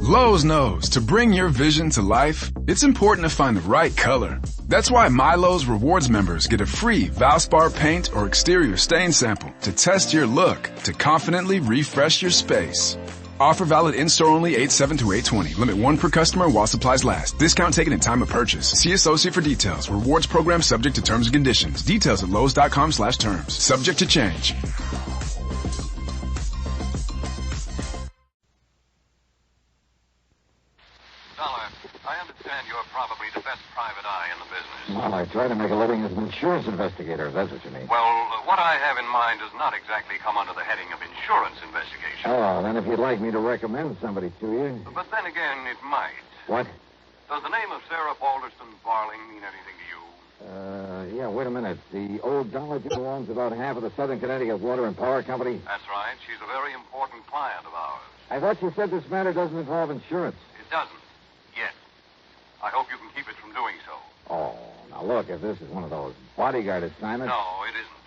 Lowe's knows to bring your vision to life, it's important to find the right color. That's why MyLowe's Rewards members get a free Valspar paint or exterior stain sample to test your look to confidently refresh your space. Offer valid in-store only 8/7 to 8/20. Limit 1 per customer while supplies last. Discount taken at time of purchase. See associate for details. Rewards program subject to terms and conditions. Details at Lowe's.com/terms. Subject to change. I understand you're probably the best private eye in the business. Well, I try to make a living as an insurance investigator, if that's what you mean. Well, what I have in mind does not exactly come under the heading of insurance investigation. Oh, then if you'd like me to recommend somebody to you. But then again, it might. What? Does the name of Sarah Balderston Barling mean anything to you? Yeah, wait a minute. The old dollar who owns about half of the Southern Connecticut Water and Power Company? That's right. She's a very important client of ours. I thought you said this matter doesn't involve insurance. It doesn't. Yet. I hope you can keep it from doing so. Oh, now look, if this is one of those bodyguard assignments... No, it isn't.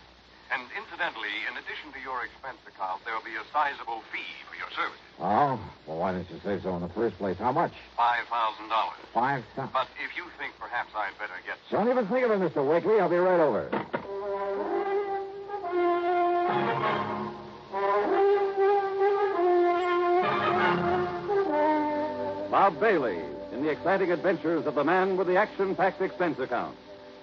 And incidentally, in addition to your expense account, there'll be a sizable fee for your services. Oh? Well, why didn't you say so in the first place? How much? $5,000. $5,000? But if you think perhaps I'd better get... Don't even think of it, Mr. Wakely. I'll be right over. Bob Bailey in the exciting adventures of the man with the action-packed expense account.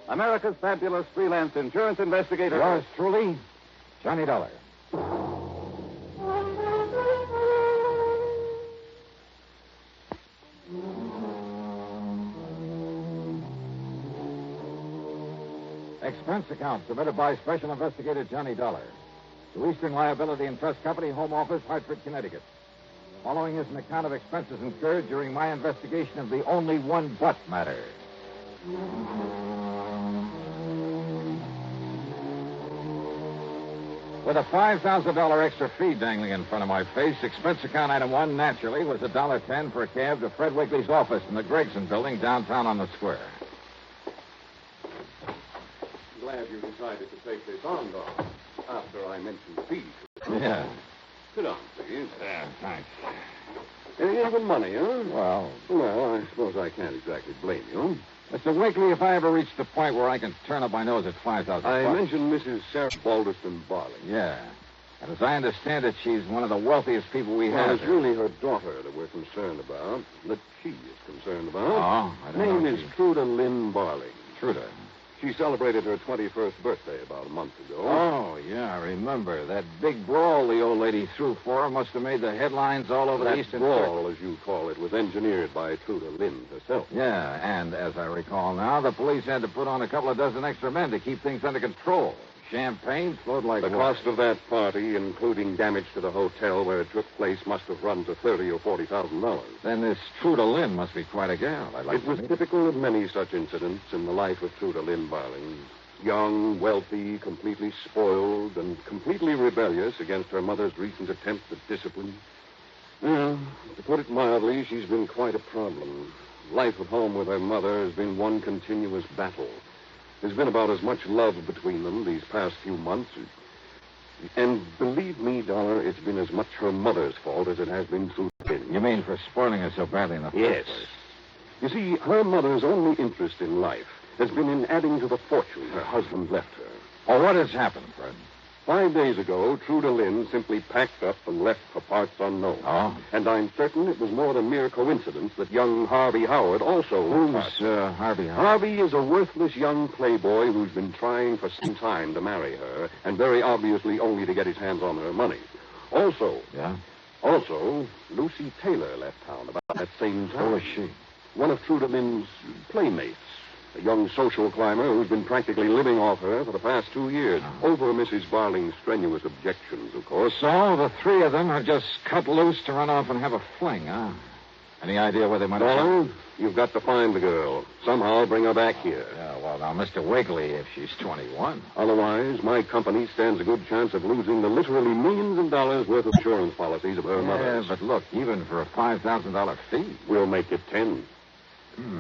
America's fabulous freelance insurance investigator. Yours truly, Johnny Dollar. Expense account submitted by Special Investigator Johnny Dollar to Eastern Liability and Trust Company, Home Office, Hartford, Connecticut. Following is an account of expenses incurred during my investigation of the only one but matter. With a $5,000 extra fee dangling in front of my face, expense account item 1, naturally, was $1.10 for a cab to Fred Wakely's office in the Gregson building downtown on the square. Glad you decided to take this on, Doc, after I mentioned the fee. Yeah. Sit down, please. Yeah, thanks. Even money, huh? Well, I suppose I can't exactly blame you. Mr. Wakely, if I ever reach the point where I can turn up my nose at $5,000... I mentioned Mrs. Sarah Balderston Barling. Yeah. And as I understand it, she's one of the wealthiest people we Well, have. it's really her daughter that we're concerned about, that she is concerned about. Oh, I don't know. Name is Truda Lynn Barling. Truda. She celebrated her 21st birthday about a month ago. Oh, yeah, I remember. That big brawl the old lady threw for her must have made the headlines all over the That Eastern brawl, as you call it, was engineered by Truda Lynn herself. Yeah, and as I recall now, the police had to put on a couple of dozen extra men to keep things under control. Champagne flowed like The water. cost of that party, including damage to the hotel where it took place, must have run to $30,000 or $40,000. Then this Truda Lynn must be quite a gal. I'd like It to was meet typical of many such incidents in the life of Truda Lynn Barling. Young, wealthy, completely spoiled, and completely rebellious against her mother's recent attempt at discipline. Well, to put it mildly, she's been quite a problem. Life at home with her mother has been one continuous battle. There's been about as much love between them these past few months. And believe me, Dollar, it's been as much her mother's fault as it has been Truda Lynn. You mean for spoiling her so badly in the Yes. first place? You see, her mother's only interest in life has been in adding to the fortune her husband left her. Oh, what has happened, Fred? 5 days ago, Truda Lynn simply packed up and left for parts unknown. Oh? And I'm certain it was more than mere coincidence that young Harvey Howard also left Who's parts. Harvey Howard? Harvey is a worthless young playboy who's been trying for some time to marry her, and very obviously only to get his hands on her money. Also, Lucy Taylor left town about that same time. Who is she? One of Truda Lynn's playmates. A young social climber who's been practically living off her for the past 2 years. Over Mrs. Barling's strenuous objections, of course. So the three of them have just cut loose to run off and have a fling, huh? Any idea where they might have Dollar, you've got to find the girl. Somehow bring her back here. Yeah, well, now, Mr. Wakely, if she's 21. Otherwise, my company stands a good chance of losing the literally millions of dollars worth of insurance policies of her mother's. Yeah, but look, even for a $5,000 fee. We'll make it 10.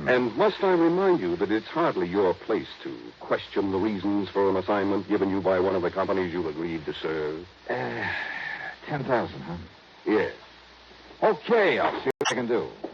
And must I remind you that it's hardly your place to question the reasons for an assignment given you by one of the companies you agreed to serve? 10,000, huh? Yes. Okay, I'll see I can do.